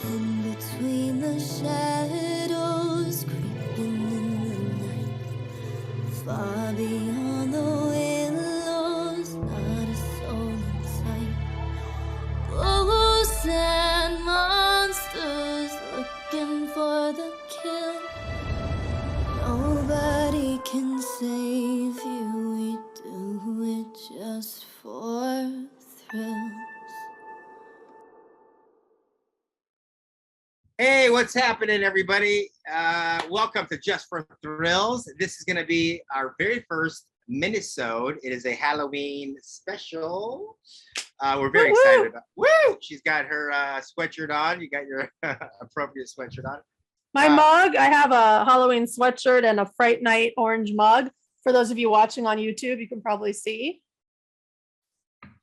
In between the shadows, creeping in the night, far beyond the willows, not a soul in sight. Ghosts and monsters looking for the kill. Nobody can save you, we do it just for thrills. Hey, what's happening, everybody? Welcome to Just for Thrills. This is going to be our very first Minisode. It is a Halloween special. We're very excited about. Woo! She's got her sweatshirt on. You got your appropriate sweatshirt on. My mug, I have a Halloween sweatshirt and a Fright Night orange mug. For those of you watching on YouTube, you can probably see.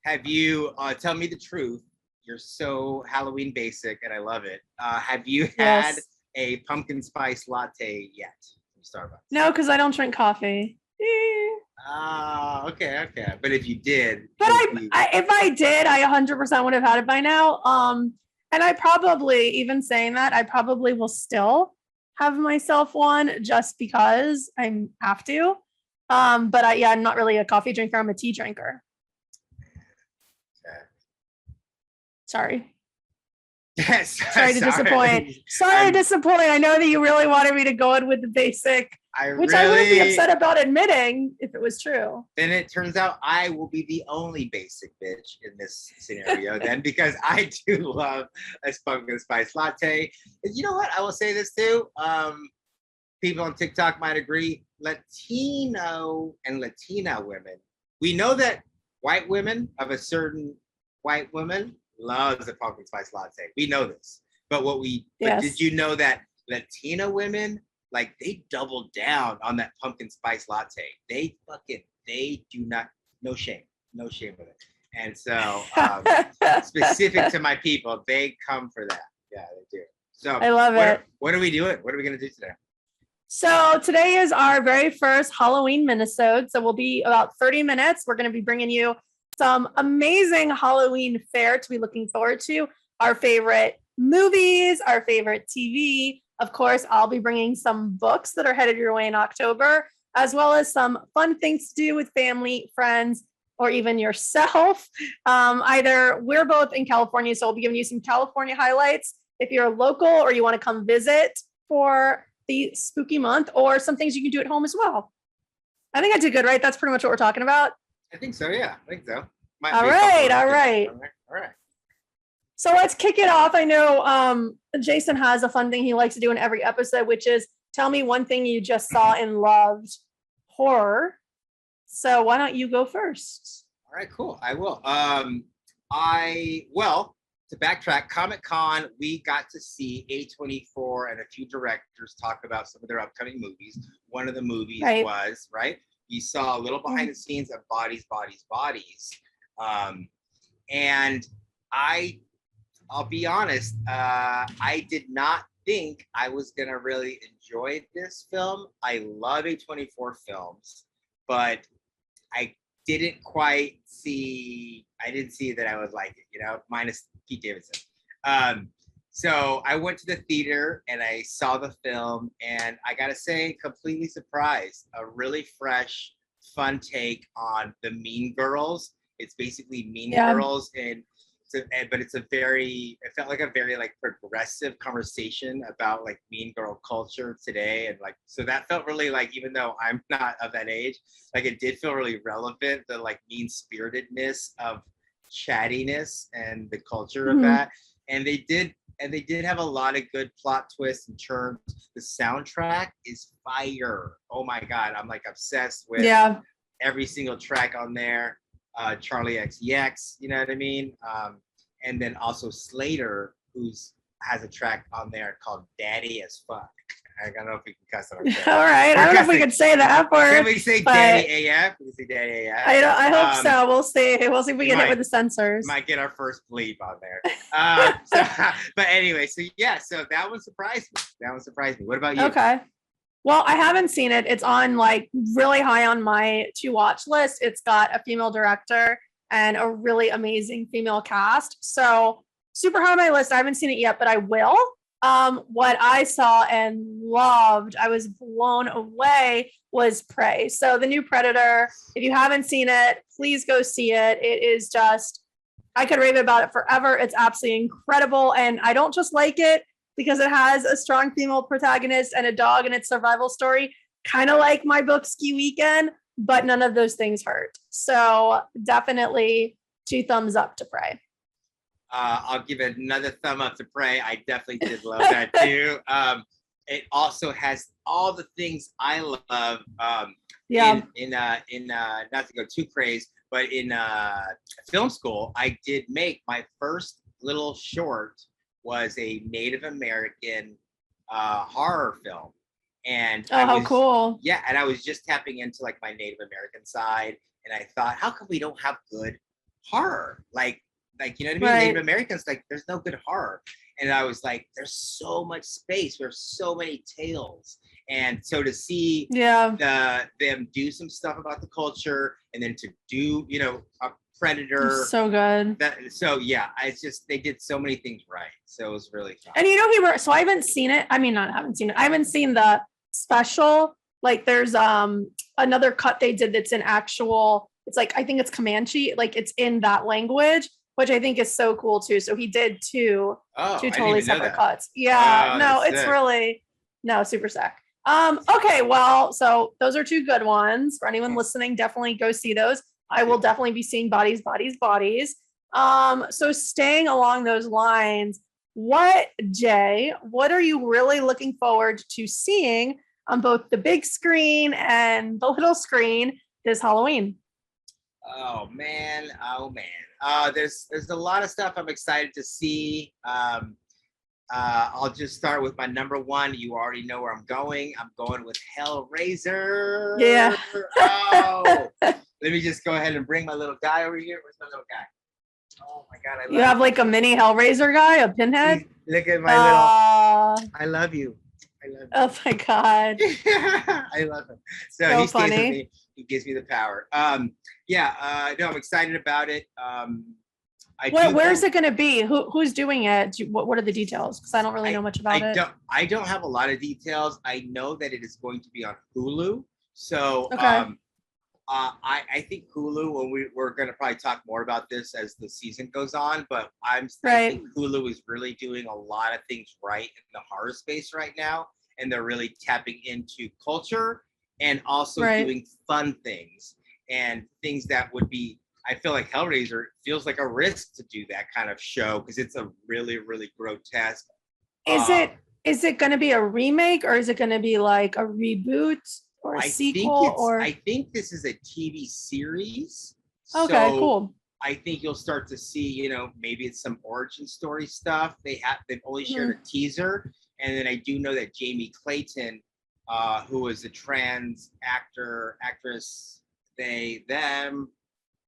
Have you, tell me the truth, you're so Halloween basic and I love it. Have you had a pumpkin spice latte yet from Starbucks? No, because I don't drink coffee. Okay. But if you did. But if I did, I 100% would have had it by now. And I probably, even saying that, I probably will still have myself one just because I have to. I'm not really a coffee drinker. I'm a tea drinker. Okay. Sorry. Yes. Sorry to disappoint. Sorry to disappoint. I know that you really wanted me to go in with the basic, which I wouldn't be upset about admitting if it was true. Then it turns out I will be the only basic bitch in this scenario then, because I do love a pumpkin spice latte. And you know what? I will say this too. People on TikTok might agree. Latino and Latina women, we know that white women of a certain white woman loves a pumpkin spice latte. We know this. But but did you know that Latina women, like, they double down on that pumpkin spice latte? They do not, no shame with it. And so specific to my people, they come for that. Yeah, they do. So I love it. What are we doing? What are we going to do today? So today is our very first Halloween minisode. So we'll be about 30 minutes. We're going to be bringing you some amazing Halloween fare to be looking forward to. Our favorite movies, our favorite TV. Of course, I'll be bringing some books that are headed your way in October, as well as some fun things to do with family, friends, or even yourself. Either we're both in California, so we'll be giving you some California highlights if you're local or you want to come visit for the spooky month, or some things you can do at home as well. I think I did good, right? That's pretty much what we're talking about. I think so, yeah. I think so. All right. So let's kick it off. I know Jason has a fun thing he likes to do in every episode, which is tell me one thing you just saw and loved horror. So why don't you go first? All right, cool. I will. To backtrack, Comic-Con, we got to see A24 and a few directors talk about some of their upcoming movies. One of the movies was, you saw a little behind the scenes of Bodies. And I'll be honest, I did not think I was going to really enjoy this film. I love A24 films, but I didn't see that I would like it, minus Pete Davidson. So I went to the theater and I saw the film, and I gotta say, completely surprised. A really fresh, fun take on the Mean Girls. It's basically Mean Girls, but it felt like a very progressive conversation about like mean girl culture today, and so that felt really even though I'm not of that age, it did feel really relevant, the mean spiritedness of chattiness and the culture of that, and they did have a lot of good plot twists and turns. The soundtrack is fire. Oh my god, I'm obsessed with every single track on there. Charlie XCX, you know what I mean? And then also Slater, has a track on there called Daddy as Fuck. I don't know if we can cuss on there. All right. I don't know if we can say the F word. Can we say Daddy AF? We can say Daddy AF. I hope so. We'll see. We'll see if we get hit with the censors. Might get our first bleep on there. But anyway, so that one surprised me. What about you? Okay. Well, I haven't seen it. It's on really high on my to watch list. It's got a female director and a really amazing female cast. So super high on my list. I haven't seen it yet, but I will. What I saw and loved, I was blown away, was Prey. So the new Predator. If you haven't seen it, please go see it. It is just, I could rave about it forever. It's absolutely incredible. And I don't just like it because it has a strong female protagonist and a dog in its survival story, kind of like my book Ski Weekend, but none of those things hurt. So definitely 2 thumbs up to Prey. I'll give it another thumb up to Prey. I definitely did love that too. It also has all the things I love. In not to go too crazy, but in film school, I did make my first little short was a Native American horror film. And how cool. Yeah, and I was just tapping into like my Native American side, and I thought, how come we don't have good horror? Like you know what I mean? Right. Native Americans, like there's no good horror. And I was like, there's so much space, there's so many tales. And so to see them do some stuff about the culture, and then to do, you know, a Predator. So good. So yeah, it's just, they did so many things right. So it was really fun. And you know, so I haven't seen it. I mean, I haven't seen the special. Like there's another cut they did that's in actual, it's like, I think it's Comanche, like it's in that language, which I think is so cool too. So he did two totally separate cuts. Yeah, no, it's sick. Really, no, super sick. Okay, well, so those are 2 good ones. For anyone listening, definitely go see those. I will definitely be seeing Bodies. So staying along those lines, Jay, what are you really looking forward to seeing on both the big screen and the little screen this Halloween? Oh man. There's a lot of stuff I'm excited to see. I'll just start with my number 1. You already know where I'm going. I'm going with Hellraiser. Yeah. Oh, let me just go ahead and bring my little guy over here. Where's my little guy? Oh my God. You have like a mini Hellraiser guy, a pinhead? Look at my little, I love you. Oh my God. I love him. So he funny. stays with me. He gives me the power. No, I'm excited about it. Where's it going to be? Who's doing it? What are the details? Because I don't really know much about it. I don't have a lot of details. I know that it is going to be on Hulu. So I think Hulu, and we're going to probably talk more about this as the season goes on, but I think Hulu is really doing a lot of things right in the horror space right now. And they're really tapping into culture and also doing fun things and things that would be, I feel like Hellraiser feels like a risk to do that kind of show because it's a really, really grotesque. Is it going to be a remake, or is it going to be like a reboot or a sequel? I think this is a TV series. Okay, so cool. I think you'll start to see, you know, maybe it's some origin story stuff. They've only shared a teaser, and then I do know that Jamie Clayton, who is a trans actress, them.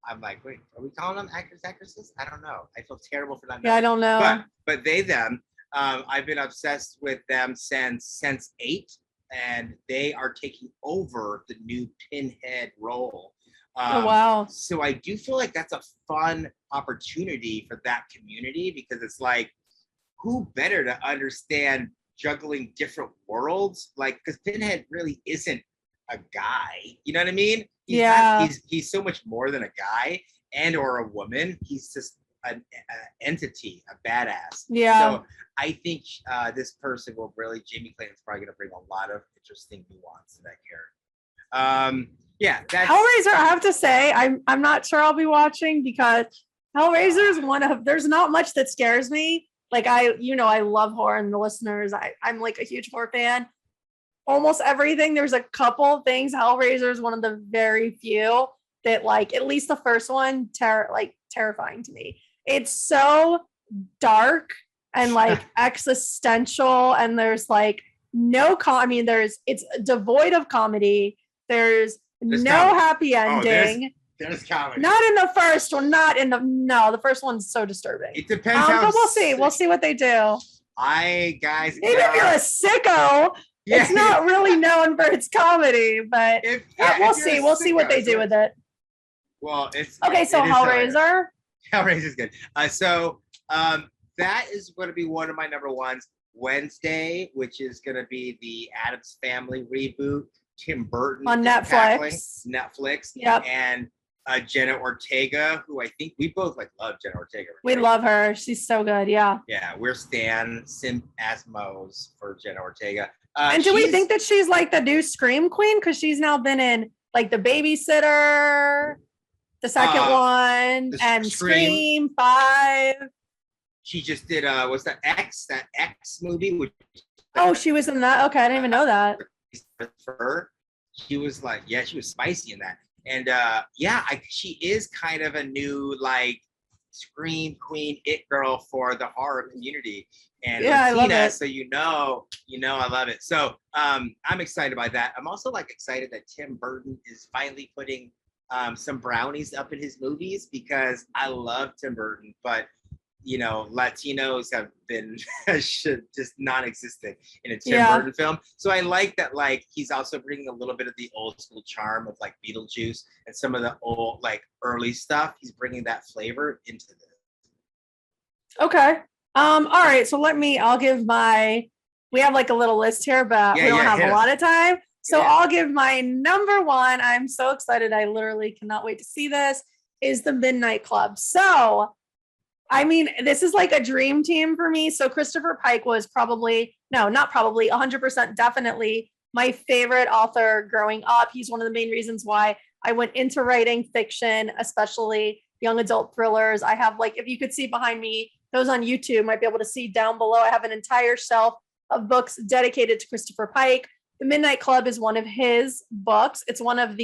I'm like, wait, are we calling them actors, actresses? I don't know. I feel terrible for not knowing. Yeah, I don't know. But them. I've been obsessed with them since Sense8, and they are taking over the new Pinhead role. Oh wow! So I do feel like that's a fun opportunity for that community, because it's like, who better to understand juggling different worlds? Like, because Pinhead really isn't a guy. You know what I mean? He's so much more than a guy and or a woman. He's just an entity, a badass. Yeah. So I think this person will really, Jamie Clayton's probably going to bring a lot of interesting nuance to that character. That's Hellraiser. I have to say, I'm not sure I'll be watching, because Hellraiser is there's not much that scares me. Like I love horror, and the listeners, I'm like a huge horror fan. Almost everything. There's a couple things. Hellraiser is one of the very few that, like, at least the first one, terrifying to me. It's so dark and like existential, and there's like it's devoid of comedy. There's no comedy. Happy ending. There's comedy. Not in the first one. The first one's so disturbing. It depends. But we'll see. We'll see what they do. Maybe if you're a sicko. Yeah, it's not really known for its comedy, but we'll see. We'll see what they do with it. Well, it's okay. So Hellraiser. Hellraiser's good. that is going to be one of my number ones. Wednesday, which is going to be the Addams Family reboot. Tim Burton on Netflix. Netflix. Yep. And Jenna Ortega, who I think we both love Jenna Ortega. Right? We love her. She's so good. Yeah. Yeah, we're simp asmos for Jenna Ortega. And do we think that she's like the new Scream Queen? Because she's now been in like The Babysitter, the second one, and Scream 5. She just did what's that X movie? Which she was in that. Okay, I didn't even know that. For her, she was like, she was spicy in that. And she is kind of a new like Scream Queen, it girl for the horror community. And I love it. So I love it. So I'm excited by that. I'm also like excited that Tim Burton is finally putting some brownies up in his movies, because I love Tim Burton, but Latinos have been just non-existent in a Tim Burton film. So I like that, like, he's also bringing a little bit of the old school charm of like Beetlejuice and some of the old like early stuff. He's bringing that flavor into this. Okay. All right. So I'll give we have like a little list here, but we don't have a lot of time. So I'll give my number one. I'm so excited. I literally cannot wait to see this, is The Midnight Club. So I mean, this is like a dream team for me. So Christopher Pike was not probably 100% definitely my favorite author growing up. He's one of the main reasons why I went into writing fiction, especially young adult thrillers. I have, like, if you could see behind me, those on YouTube might be able to see down below, I have an entire shelf of books dedicated to Christopher Pike. The Midnight Club is one of his books. It's one of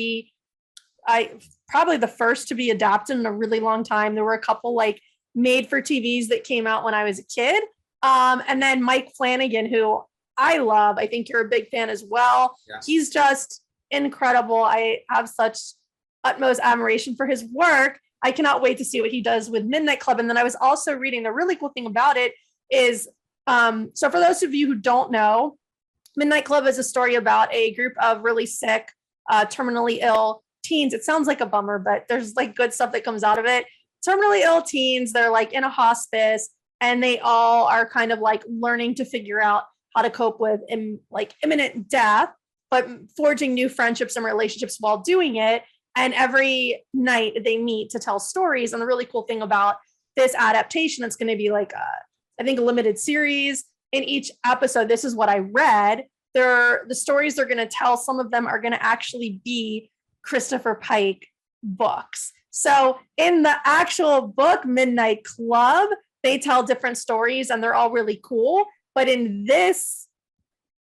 probably the first to be adapted in a really long time. There were a couple like made for TVs that came out when I was a kid. And then Mike Flanagan, who I love, I think you're a big fan as well. Yeah. He's just incredible. I have such utmost admiration for his work. I cannot wait to see what he does with Midnight Club. And then I was also reading, the really cool thing about it is, so for those of you who don't know, Midnight Club is a story about a group of really sick, terminally ill teens. It sounds like a bummer, but there's like good stuff that comes out of it. Terminally ill teens, they're like in a hospice, and they all are kind of like learning to figure out how to cope with imminent death, but forging new friendships and relationships while doing it. And every night they meet to tell stories. And the really cool thing about this adaptation, it's going to be like I think a limited series. In each episode, this is what I read. The stories they're going to tell, some of them are going to actually be Christopher Pike books. So in the actual book, Midnight Club, they tell different stories and they're all really cool. But in this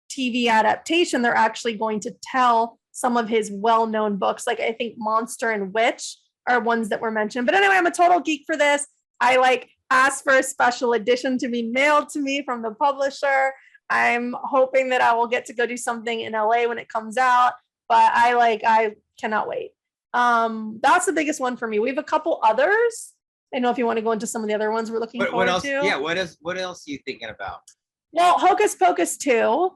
TV adaptation, they're actually going to tell some of his well-known books. Like I think Monster and Witch are ones that were mentioned. But anyway, I'm a total geek for this. I asked for a special edition to be mailed to me from the publisher. I'm hoping that I will get to go do something in LA when it comes out. But I cannot wait. That's the biggest one for me. We have a couple others. I don't know if you want to go into some of the other ones we're looking forward to. Yeah, what else are you thinking about? Well, Hocus Pocus 2.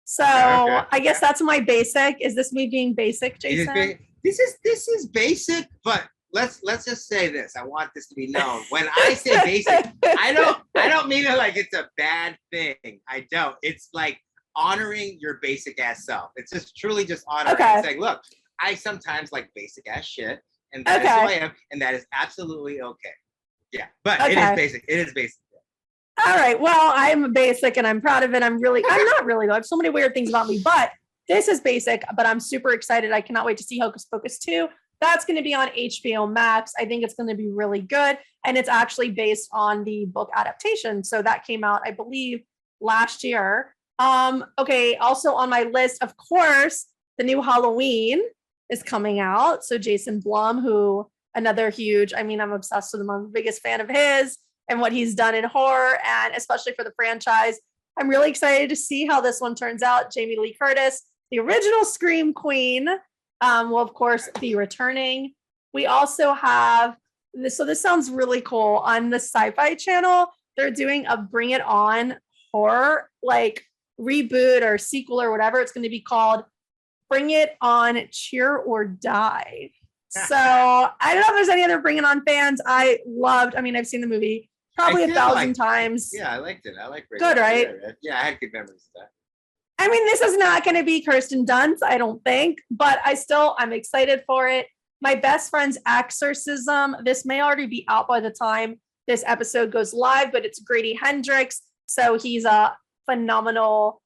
So okay. I guess that's my basic. Is this me being basic, Jason? This is basic, but let's just say this. I want this to be known. When I say basic, I don't mean it like it's a bad thing. I don't. It's like honoring your basic ass self. It's just truly just honoring and saying, look, I sometimes like basic ass shit, and that is who I am, and that is absolutely okay. Yeah, but it is basic. It is basic. All right. Well, I'm basic and I'm proud of it. I'm not really though. I have so many weird things about me, but this is basic, but I'm super excited. I cannot wait to see Hocus Pocus 2. That's going to be on HBO Max. I think it's going to be really good. And it's actually based on the book adaptation. So that came out, I believe, last year. Okay. Also on my list, of course, the new Halloween is coming out. So Jason Blum, I'm obsessed with him. I'm the biggest fan of his and what he's done in horror, and especially for the franchise. I'm really excited to see how this one turns out. Jamie Lee Curtis, the original Scream Queen, will of course be returning. We also have this. So this sounds really cool. On the Sci-Fi Channel, they're doing a Bring It On horror, like reboot or sequel or whatever. It's going to be called Bring It On Cheer or Die. So I don't know if there's any other Bring It On fans. I've seen the movie. probably I a did 1,000 like- times. Yeah, I liked it. I like Good, right? Yeah, I had good memories of that. I mean, this is not going to be Kirsten Dunst, I don't think, but I'm excited for it. My best friend's exorcism. This may already be out by the time this episode goes live, but it's Grady Hendrix. So he's a phenomenal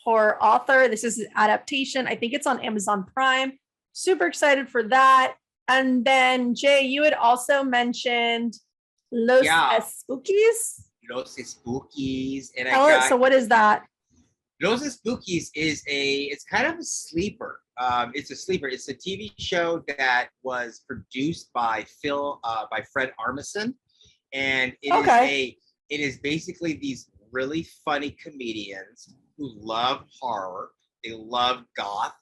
horror author. This is an adaptation. I think it's on Amazon Prime. Super excited for that. And then Jay, you had also mentioned Los Spookies. Los Spookies. And So what is that? Los Spookies it's kind of a sleeper. It's a sleeper. It's a TV show that was produced by Fred Armisen. And it is basically these really funny comedians who love horror. They love goth,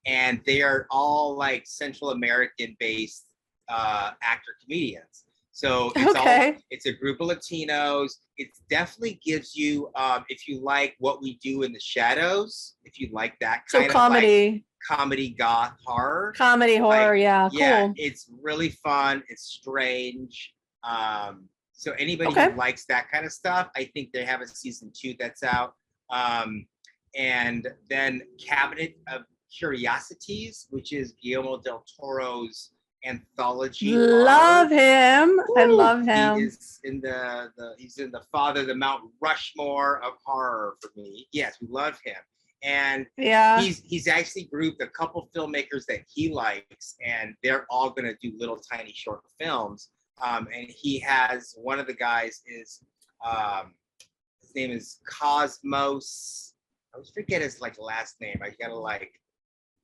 and they are all like Central American based actor comedians. So it's a group of Latinos. It definitely gives you, if you like What We Do in the Shadows, if you like that kind of comedy, like comedy goth horror. Comedy horror, yeah, cool. It's really fun. It's strange. So anybody who likes that kind of stuff, I think they have a season 2 that's out. And then Cabinet of Curiosities, which is Guillermo del Toro's anthology. Love him. I love him. He is in he's in the father, the Mount Rushmore of horror for me. Yes, we love him. And he's actually grouped a couple filmmakers that he likes, and they're all gonna do little tiny short films. And he has one of the guys is his name is Cosmos. I always forget his like last name. I gotta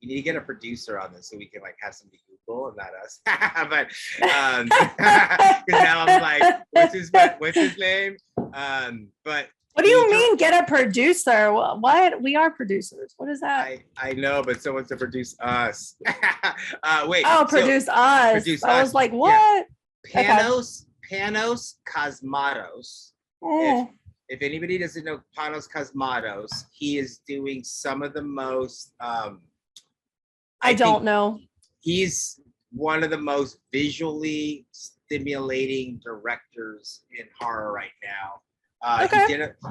you need to get a producer on this so we can like have somebody Google and not us. But because now I'm like, what's his name? But what do you mean get a producer? What? We are producers. What is that? I know, but someone's to produce us. Wait. Produce us. Produce I was like, what? Yeah. Panos Cosmatos. If anybody doesn't know Panos Cosmatos, he is doing some of the most I don't know. He's one of the most visually stimulating directors in horror right now.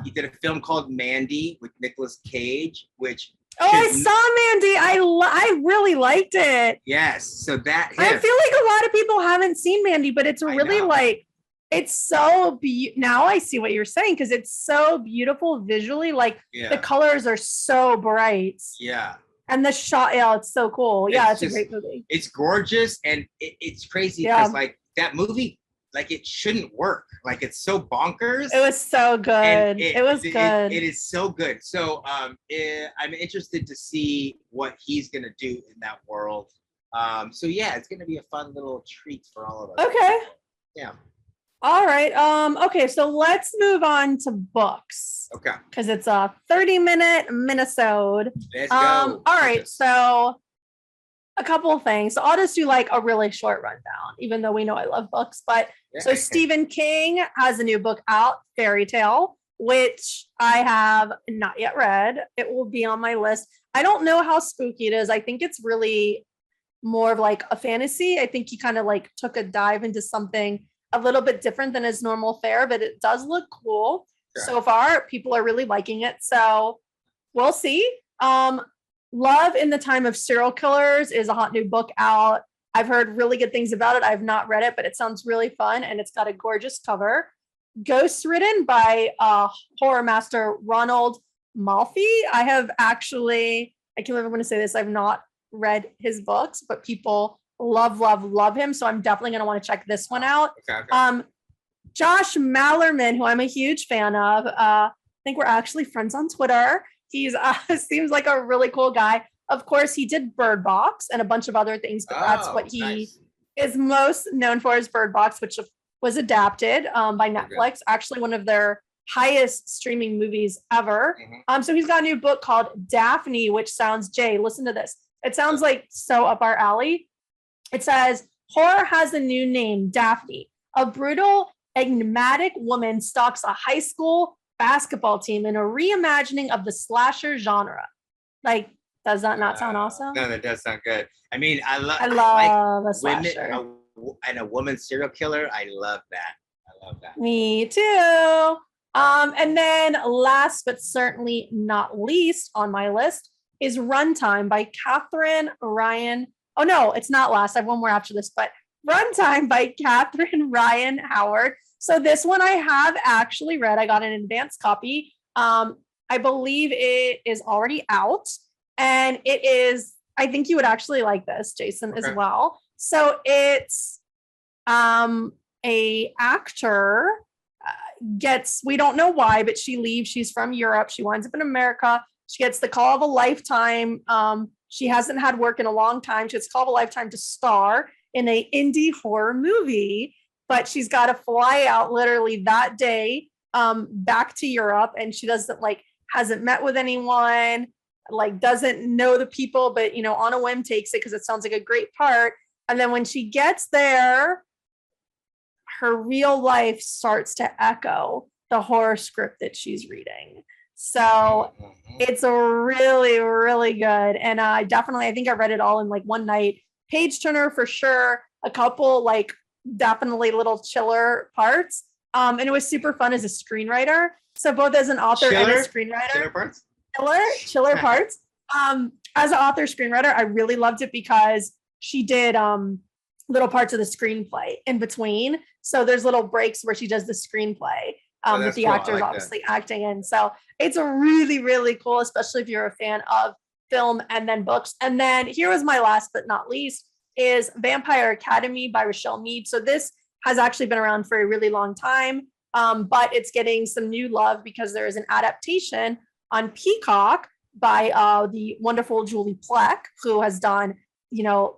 He did a film called Mandy with Nicolas Cage, which I saw Mandy. I really liked it. Yes, so that I feel like a lot of people haven't seen Mandy, but it's really it's so now I see what you're saying, because it's so beautiful visually. Like the colors are so bright. Yeah. And the shot, it's so cool. Yeah, it's a great movie. It's gorgeous, and it's crazy because like that movie, like it shouldn't work. Like it's so bonkers. It was so good. It was good. It is so good. So I'm interested to see what he's gonna do in that world. So yeah, it's gonna be a fun little treat for all of us. Okay. Yeah. All right. Okay, so let's move on to books. Okay. Because it's a 30-minute Minisode. Let's go. All right, so a couple of things. So I'll just do like a really short rundown, even though we know I love books. But so Stephen King has a new book out, Fairy Tale, which I have not yet read. It will be on my list. I don't know how spooky it is. I think it's really more of like a fantasy. I think he kind of like took a dive into something a little bit different than his normal fare, but it does look cool. Sure. So far, people are really liking it. So we'll see. Love in the Time of Serial Killers is a hot new book out. I've heard really good things about it. I've not read it, but it sounds really fun, and it's got a gorgeous cover. Ghost Ridden by horror master Ronald Malfi. I can't remember when to say this. I've not read his books, but people love him. So I'm definitely going to want to check this one out. Okay. Josh Mallerman, who I'm a huge fan of. I think we're actually friends on Twitter. He's seems like a really cool guy. Of course, he did Bird Box and a bunch of other things, but that's what he is most known for, is Bird Box, which was adapted by Netflix. Okay. Actually, one of their highest streaming movies ever. Mm-hmm. So he's got a new book called Daphne, which sounds, Jay, listen to this. It sounds like so up our alley. It says, horror has a new name, Daphne. A brutal, enigmatic woman stalks a high school basketball team in a reimagining of the slasher genre. Like, does that not sound awesome? No, that does sound good. I mean, I love like a slasher. And a woman serial killer. I love that. love that. Me too. And then last but certainly not least on my list is Runtime by Catherine Ryan. Oh no, it's not last. I have one more after this, but Runtime by Catherine Ryan Howard. So this one I have actually read. I got an advanced copy. I believe it is already out, and it is. I think you would actually like this, Jason, as well. So it's a actor gets, we don't know why, but she leaves. She's from Europe. She winds up in America. She gets the call of a lifetime. She hasn't had work in a long time. She gets called a lifetime to star in a indie horror movie, but she's got to fly out literally that day back to Europe, and she doesn't hasn't met with anyone, doesn't know the people, but on a whim takes it because it sounds like a great part. And then when she gets there, her real life starts to echo the horror script that she's reading. So it's a really, really good. And I think I read it all in one night. Page turner for sure. A couple definitely little chiller parts. And it was super fun as a screenwriter. So both as an author and a screenwriter. Chiller parts? Chiller parts. As an author screenwriter, I really loved it because she did little parts of the screenplay in between. So there's little breaks where she does the screenplay with the actors obviously acting in. So it's a really, really cool, especially if you're a fan of film and then books. And then here was my last but not least is Vampire Academy by Rochelle Mead. So this has actually been around for a really long time, but it's getting some new love because there is an adaptation on Peacock by the wonderful Julie Plec, who has done,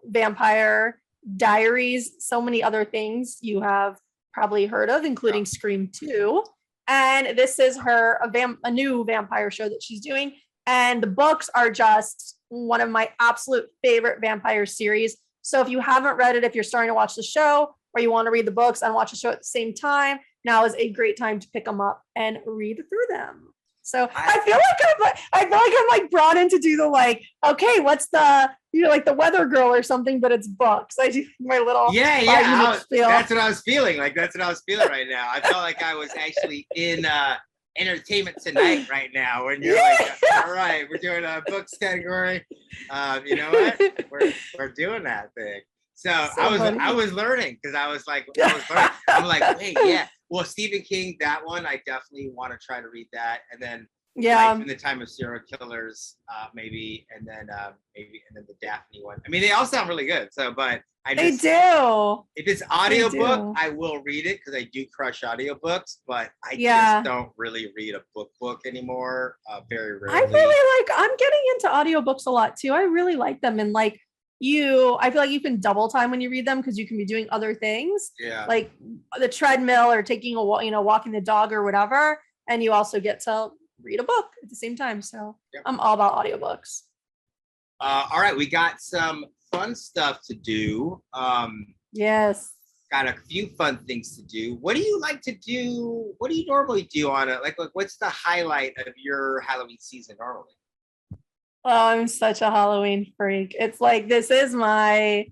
Vampire Diaries, so many other things you have probably heard of, including Scream 2. And this is her a new vampire show that she's doing. And the books are just one of my absolute favorite vampire series. So if you haven't read it, if you're starting to watch the show or you want to read the books and watch the show at the same time, now is a great time to pick them up and read through them. So I feel like I'm brought in to do the okay, what's the the weather girl or something, but it's books. I do my little that's what I was feeling. That's what I was feeling right now. I felt like I was actually in Entertainment Tonight right now when you're all right, we're doing a books category. You know what? We're doing that thing. So I was learning because I'm like, wait, yeah. Well, Stephen King, that one, I definitely want to try to read that. And then Life in the Time of Serial Killers, maybe, and then the Daphne one. I mean, they all sound really good. So, but they do. If it's audiobook, I will read it because I do crush audiobooks, but I just don't really read a book anymore. Very rarely. I'm getting into audiobooks a lot too. I really like them. And I feel like you can double time when you read them because you can be doing other things. Yeah. Like the treadmill or taking a walk, walking the dog or whatever. And you also get to read a book at the same time. So I'm all about audiobooks. All right. We got some fun stuff to do. Yes. Got a few fun things to do. What do you like to do? What do you normally do on it? What's the highlight of your Halloween season normally? Oh, I'm such a Halloween freak. It's this is my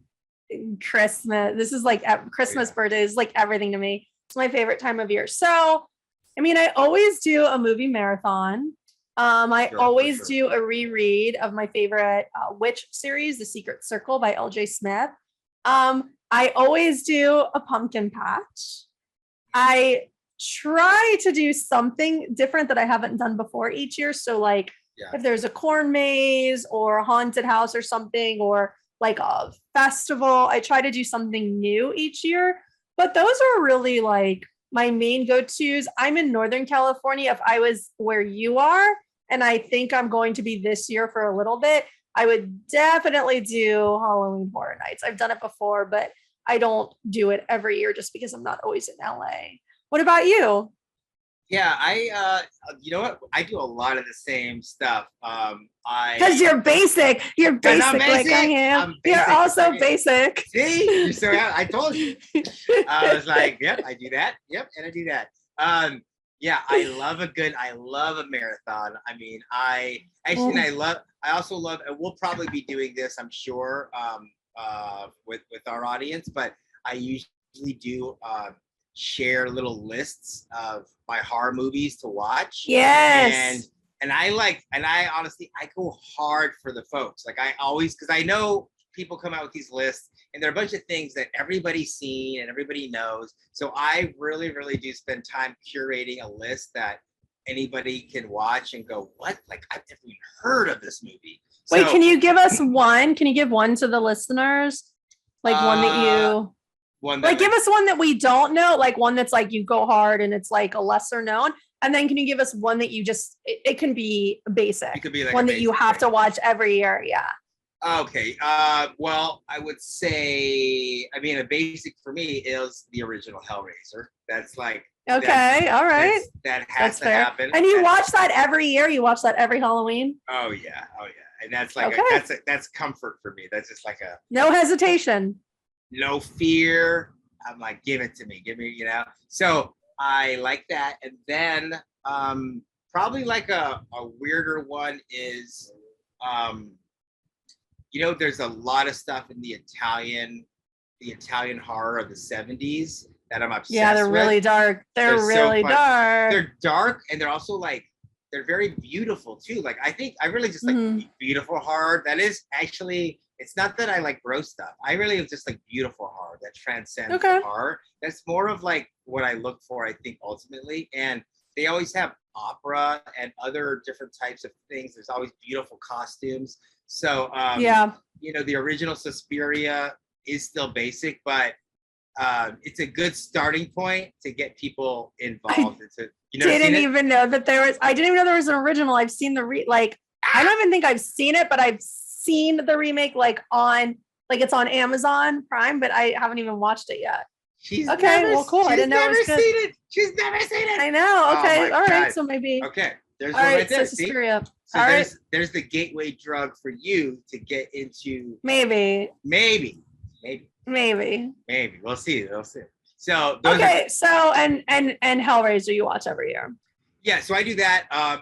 Christmas. This is Christmas, birthdays, everything to me. It's my favorite time of year. So, I always do a movie marathon. I always do a reread of my favorite witch series, The Secret Circle by L.J. Smith. I always do a pumpkin patch. I try to do something different that I haven't done before each year. So if there's a corn maze or a haunted house or something, or a festival, I try to do something new each year. But those are really my main go-tos. I'm in Northern California. If I was where you are, and I think I'm going to be this year for a little bit, I would definitely do Halloween Horror Nights. I've done it before, but I don't do it every year just because I'm not always in LA. What about you? Yeah, you know what? I do a lot of the same stuff. Because you're basic. You're basic like I am. You're also basic. See? I told you. I was like, yep, I do that. Yep, and I do that. Yeah, I love a marathon. I also love, and we'll probably be doing this, I'm sure, with our audience, but I usually do share little lists of my horror movies to watch. Yes. And I honestly, I go hard for the folks. Like I always, because I know people come out with these lists and there are a bunch of things that everybody's seen and everybody knows. So I really, really do spend time curating a list that anybody can watch and go, what? Like I've never even heard of this movie. Wait, So, can you give us one? Can you give one to the listeners? Like one that you give us one that we don't know, like one that's like you go hard and it's like a lesser known. And then can you give us one that you just it can be basic. It could be like one that you have to watch every year. Yeah. Okay. Well, I would say, I mean, a basic for me is the original Hellraiser. That's like okay, all right. That has to happen. And you watch that every year? You watch that every Halloween? Oh yeah. And that's like that's comfort for me. That's just like a no hesitation. No fear. I'm like, give it to me. Give me, So I like that. And then probably like a weirder one is there's a lot of stuff in the Italian horror of the 70s that I'm obsessed with. Yeah, they're really dark. They're really dark. They're dark and they're also like they're very beautiful too. Like I really just like beautiful horror. That is actually, it's not that I like gross stuff. I really just like beautiful horror that transcends the horror. That's more of like what I look for, I think, ultimately. And they always have opera and other different types of things. There's always beautiful costumes. So the original Suspiria is still basic, but it's a good starting point to get people involved. I didn't even know that there was. I didn't even know there was an original. I've seen I don't even think I've seen it, but I've seen the remake it's on Amazon Prime, but I haven't even watched it yet. She's cool. I didn't know She's never seen it. I know. Okay. All right. So maybe. Okay. There's one right there. See? So there's the gateway drug for you to get into. Maybe. We'll see. So So and Hellraiser you watch every year. Yeah, so I do that. I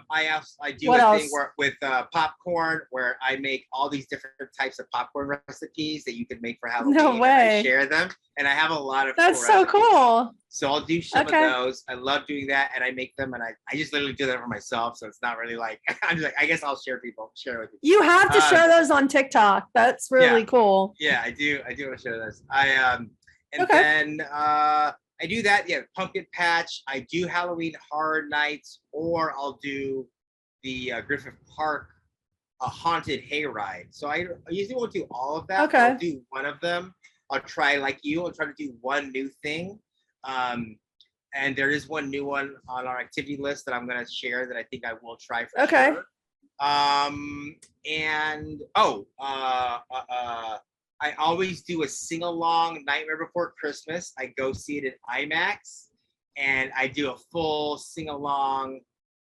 do a thing with popcorn where I make all these different types of popcorn recipes that you can make for Halloween. No way. I share them, and I have a lot of. That's so cool. So I'll do some of those. I love doing that, and I make them, and I just literally do that for myself. So it's not really like I'm just like I guess I'll share with people. You have to share those on TikTok. That's really cool. Yeah, I do. I do want to share those. Then I do that, pumpkin patch. I do Halloween Horror Nights, or I'll do the Griffith Park haunted hayride. So I usually won't do all of that. Okay. I'll do one of them. I'll try, like you, I'll try to do one new thing. And there is one new one on our activity list that I'm going to share that I think I will try for sure. I always do a sing-along Nightmare Before Christmas. I go see it in IMAX, and I do a full sing-along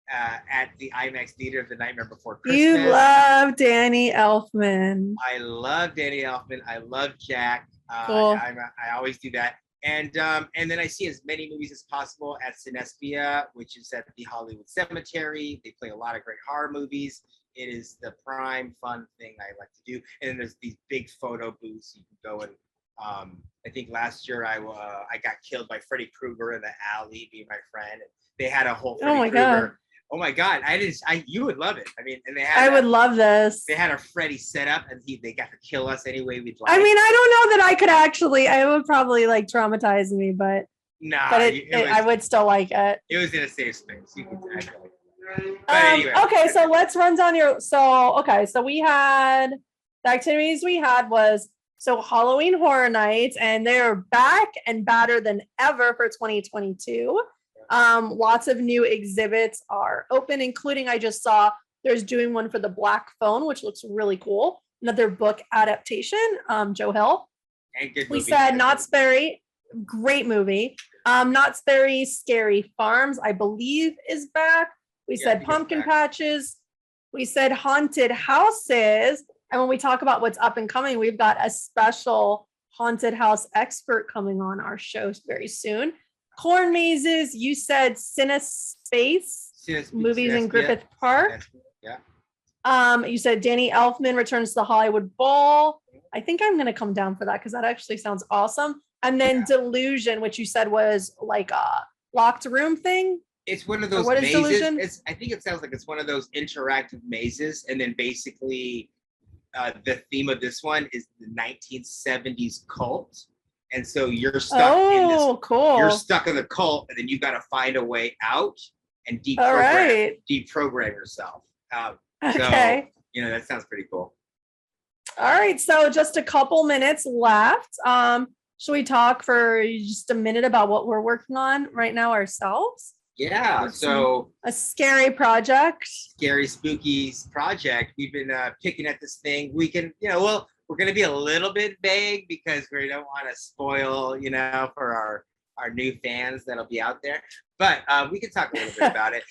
at the IMAX theater of the Nightmare Before Christmas. You love Danny Elfman. I love Danny Elfman. I love Jack. Cool. I always do that. And then I see as many movies as possible at Cinespia, which is at the Hollywood Cemetery. They play a lot of great horror movies. It is the prime fun thing I like to do. And then there's these big photo booths. You can go and I think last year I got killed by Freddy Krueger in the alley, being my friend. And they had a whole Freddy Krueger. Oh my God! You would love it. I mean, and they had. I would love this. They had a Freddy set up, and they got to kill us anyway we'd like. I mean, I don't know that I could actually. It would probably traumatize me, but. Nah, but I would still like it. It was in a safe space. You could actually. But anyway. Okay, so let's run down your. So we had the activities we had was Halloween Horror Nights, and they're back and badder than ever for 2022. Lots of new exhibits are open, including I just saw there's doing one for the Black Phone, which looks really cool. Another book adaptation. Joe Hill. And good we movie. said Knott's Berry, great movie. Knott's Berry Scary Farms, I believe, is back. We said pumpkin patches. We said haunted houses. And when we talk about what's up and coming, we've got a special haunted house expert coming on our show very soon. Corn mazes. You said Cinespace movies in Griffith Park. Yeah. You said Danny Elfman returns to the Hollywood Bowl. I think I'm going to come down for that because that actually sounds awesome. And then Delusion, which you said was like a locked room thing. It's one of those what is mazes. Delusion? I think it sounds like it's one of those interactive mazes, and then basically the theme of this one is the 1970s cult. And so you're stuck in this. Cool. You're stuck in the cult, and then you got to find a way out and deprogram yourself. Okay. So, that sounds pretty cool. All right. So just a couple minutes left. Should we talk for just a minute about what we're working on right now ourselves? Yeah. So a scary project. Scary, spooky project. We've been picking at this thing. We can, we're going to be a little bit vague because we don't want to spoil, for our new fans that'll be out there. But we can talk a little bit about it.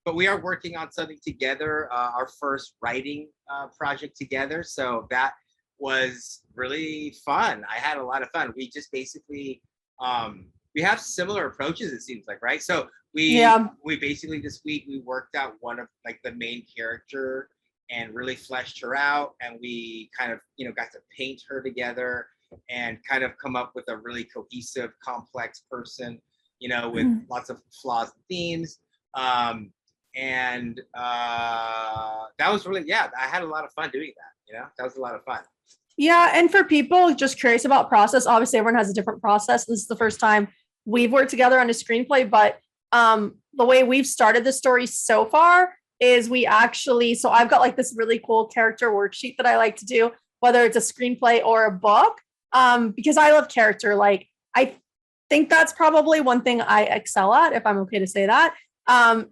But we are working on something together, our first writing project together. So that was really fun. I had a lot of fun. We just basically, we have similar approaches, it seems like, right? So we basically this week, we worked out one of like the main character and really fleshed her out. And we kind of, got to paint her together and kind of come up with a really cohesive, complex person, with lots of flaws and themes. And that was really, I had a lot of fun doing that. That was a lot of fun. Yeah. And for people just curious about process, obviously everyone has a different process. This is the first time we've worked together on a screenplay, but the way we've started the story so far is so I've got like this really cool character worksheet that I like to do, whether it's a screenplay or a book, because I love character. Like, I think that's probably one thing I excel at, if I'm okay to say that,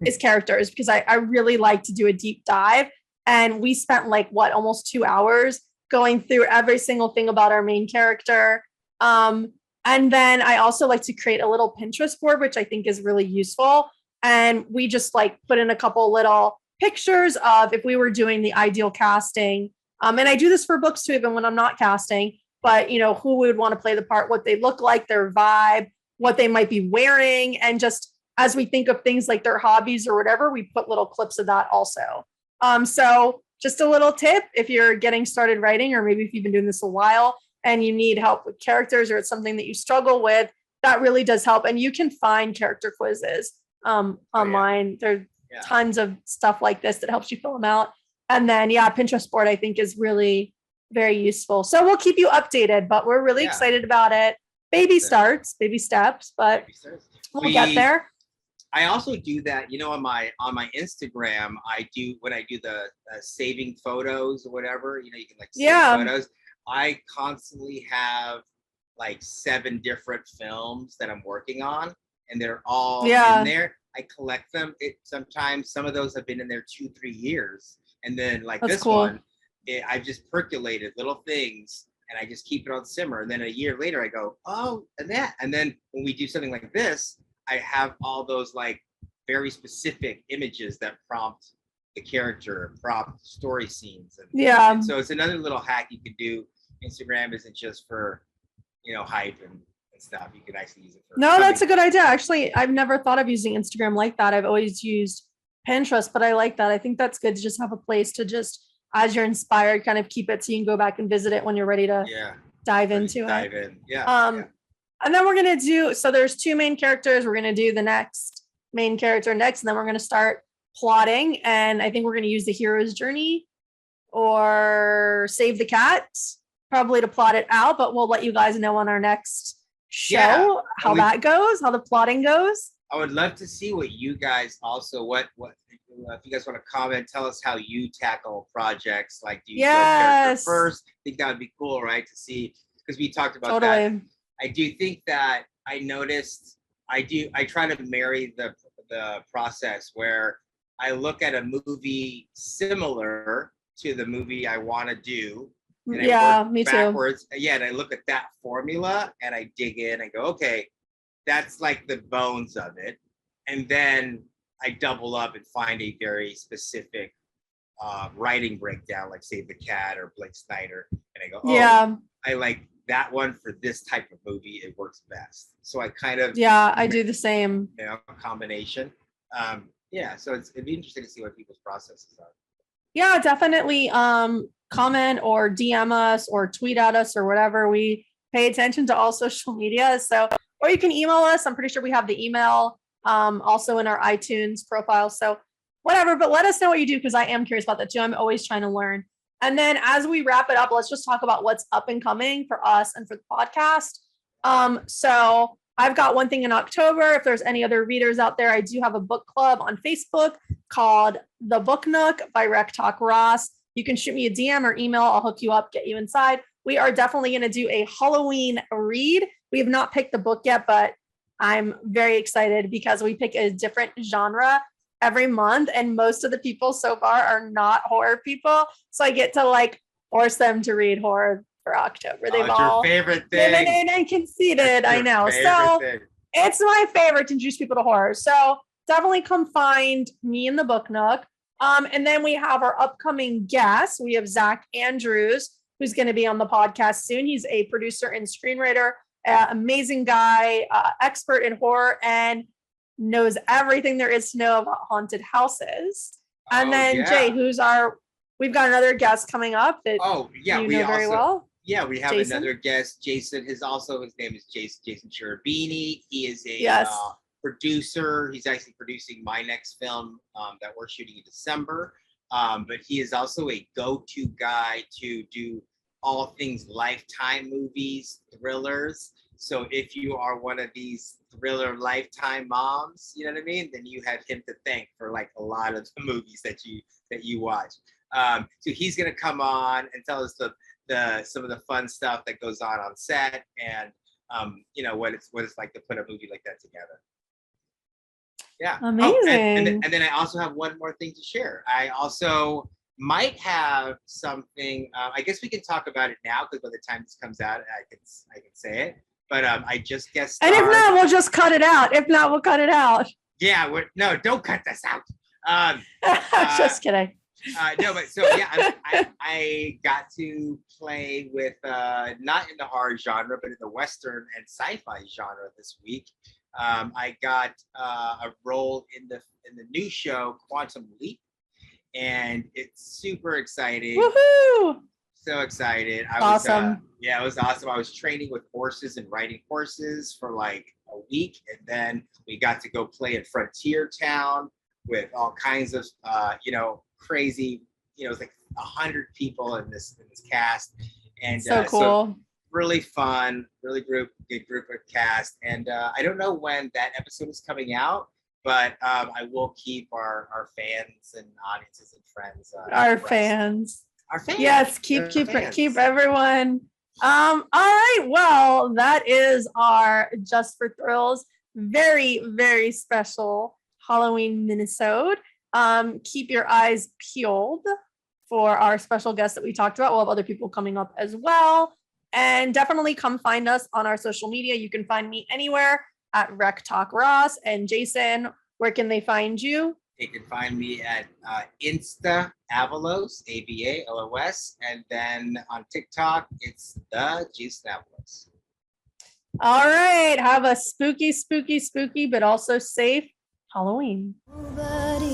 is characters, because I really like to do a deep dive. And we spent almost 2 hours going through every single thing about our main character. And then I also like to create a little Pinterest board, which I think is really useful. And we just put in a couple little pictures of if we were doing the ideal casting. And I do this for books too, even when I'm not casting, but who would want to play the part, what they look like, their vibe, what they might be wearing. And just as we think of things like their hobbies or whatever, we put little clips of that also. So just a little tip, if you're getting started writing, or maybe if you've been doing this a while and you need help with characters, or it's something that you struggle with, that really does help. And you can find character quizzes online. There are tons of stuff like this that helps you fill them out. And then, Pinterest board, I think, is really very useful. So we'll keep you updated, but we're really excited about it. Baby steps, but we'll get there. I also do that, on my Instagram. When I do the saving photos or whatever, you can save photos. I constantly have 7 different films that I'm working on, and they're all in there. I collect them. Sometimes some of those have been in there 2-3 years, and then That's this cool. one, I've just percolated little things, and I just keep it on simmer. And then a year later, I go, oh, and that. And then when we do something like this, I have all those very specific images that prompt the character, prompt story scenes. And so it's another little hack you could do. Instagram isn't just for, hype and stuff. You can actually use it for that's a good idea. Actually, I've never thought of using Instagram like that. I've always used Pinterest, but I like that. I think that's good to just have a place to just, as you're inspired, kind of keep it so you can go back and visit it when you're ready to dive into it. And then we're going to do, so there's 2 main characters. We're going to do the next main character next, and then we're going to start plotting. And I think we're going to use the hero's journey or save the cat probably to plot it out, but we'll let you guys know on our next show how that goes, how the plotting goes. I would love to see what you guys also, what if you guys want to comment, tell us how you tackle projects. Do you go character first? I think that would be cool, right? To see, because we talked about that. I do think that I noticed I try to marry the process where I look at a movie similar to the movie I want to do. And I work me backwards. too. And I look at that formula and I dig in and go, okay, that's the bones of it. And then I double up and find a very specific writing breakdown, like Save the Cat or Blake Snyder. And I go, I like that one for this type of movie. It works best. So I kind of I do the same. A combination. So it'd be interesting to see what people's processes are. Yeah, definitely. Comment or DM us or tweet at us or whatever. We pay attention to all social media. So, or you can email us. I'm pretty sure we have the email also in our iTunes profile. So whatever, but let us know what you do because I am curious about that too. I'm always trying to learn. And then as we wrap it up, let's just talk about what's up and coming for us and for the podcast. So I've got one thing in October. If there's any other readers out there, I do have a book club on Facebook called The Book Nook by Rec Talk Ross. You can shoot me a DM or email. I'll hook you up, get you inside. We are definitely going to do a Halloween read. We have not picked the book yet, but I'm very excited because we pick a different genre every month. And most of the people so far are not horror people. So I get to like force them to read horror for October. They've all your favorite thing. And conceded. I know. So it's my favorite to introduce people to horror. So definitely come find me in the Book Nook. And then we have our upcoming guest. We have Zach Andrews, who's going to be on the podcast soon. He's a producer and screenwriter, amazing guy, expert in horror, and knows everything there is to know about haunted houses. And then Jay, we've got another guest coming up that you know very well. Yeah, we have Jason? another guest. Jason his name is Jason Cherubini. He is a producer. He's actually producing my next film that we're shooting in December. But he is also a go-to guy to do all things Lifetime movies, thrillers. So if you are one of these thriller Lifetime moms, you know what I mean, then you have him to thank for like a lot of the movies that you watch. So he's gonna come on and tell us some of the fun stuff that goes on set, and you know what it's like to put a movie like that together. Yeah, amazing. And then I also have one more thing to share. I also might have something. I guess we can talk about it now because by the time this comes out, I can say it. But I just guessed. And if not, we'll just cut it out. If not, we'll cut it out. Yeah, no, don't cut this out. Just kidding. No, but so yeah, I got to play with not in the horror genre, but in the Western and sci-fi genre this week. I got a role in the new show Quantum Leap, and it's super exciting. Woohoo! So excited! It was awesome. I was training with horses and riding horses for like a week, and then we got to go play in Frontier Town with all kinds of crazy. It was like 100 people in this cast, and so cool. So really fun, really good group of cast, and I don't know when that episode is coming out, but I will keep our fans and audiences and friends. Our fans. Yes, keep everyone. All right. Well, that is our Just for Thrills very, very special Halloween minisode. Keep your eyes peeled for our special guests that we talked about. We'll have other people coming up as well. And definitely come find us on our social media. You can find me anywhere at Rec Talk Ross. And Jason, where can they find you? They can find me at Insta Avalos, AVALOS, and then on TikTok, it's the Jason Avalos. All right. Have a spooky, but also safe Halloween. Nobody